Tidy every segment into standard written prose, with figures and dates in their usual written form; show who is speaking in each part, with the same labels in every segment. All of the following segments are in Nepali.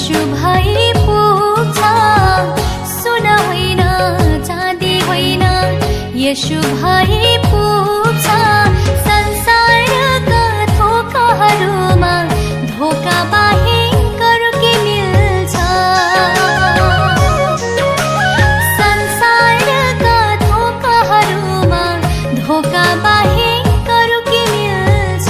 Speaker 1: यसो भए पुग्छ। सोना होइन चाँदी होइन, यसो भए पुग्छ। संसारका धोकाहरूमा धोका बाहेक अरू के मिल्छ? संसारका धोकाहरूमा धोका बाहेक अरू के मिल्छ?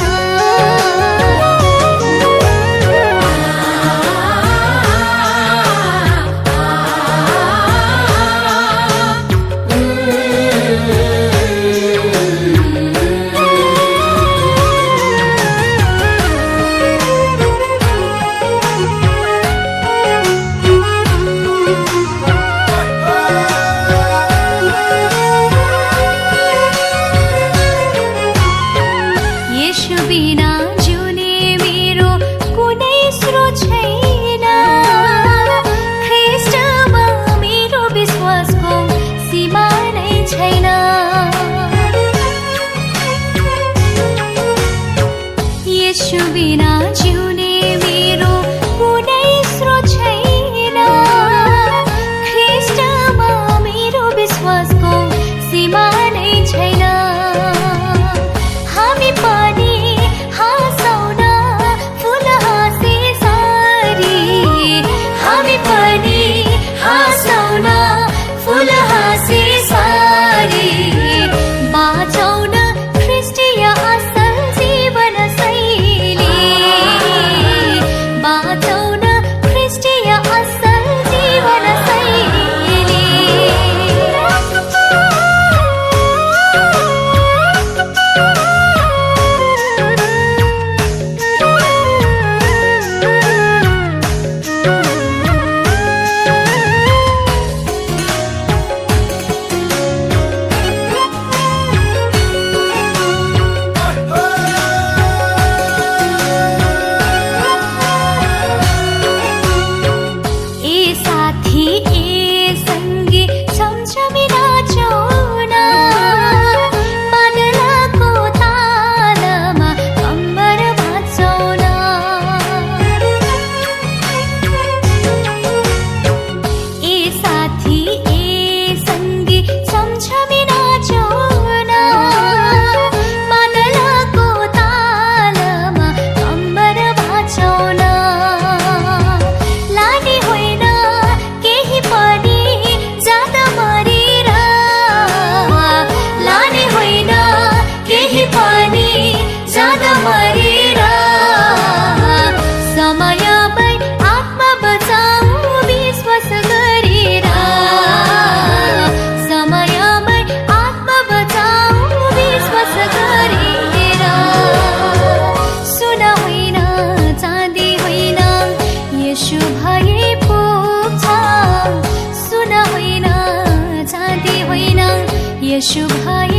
Speaker 1: यसो बिना जिउने मेरो कुनै स्रोत छैन। ख्रीष्टमा मेरो विश्वासको सीमा नै छैन। यसो बिना जिउने मेरो कुनै स्रोत छैन। ख्रीष्टमा मेरो विश्वासको सीमा नै छैन। हामी पनि हाँसौँ न फुल हाँसे सारी, हामी पनि हाँसौँ न फुल हाँसे सारी। बाँचौँ न ख्रीष्टीय असल जीवन शैली, बाँचौँ न ख्रीष्टीय असल जीवन शैली। ए साथी ए सङ्गी छमछमी नाचौँ न, बादलको तालमा कम्बर भाँचौँ न। ए साथी ए सङ्गी छमछमी नाचौँ न, बादलको तालमा कम्बर भाँचौँ न। लाने होइन केही पनि ज्यादा मरेर, लाने होइन केही पनि ज्यादा मरेर। समयमै आत्मा बचाऊ विश्वास गरेर, समयमै आत्मा बचाऊ विश्वास गरेर। सोना होइन चाँदी होइन, यसो भए पुग्छ। सोना होइन चाँदी होइन, यसो भए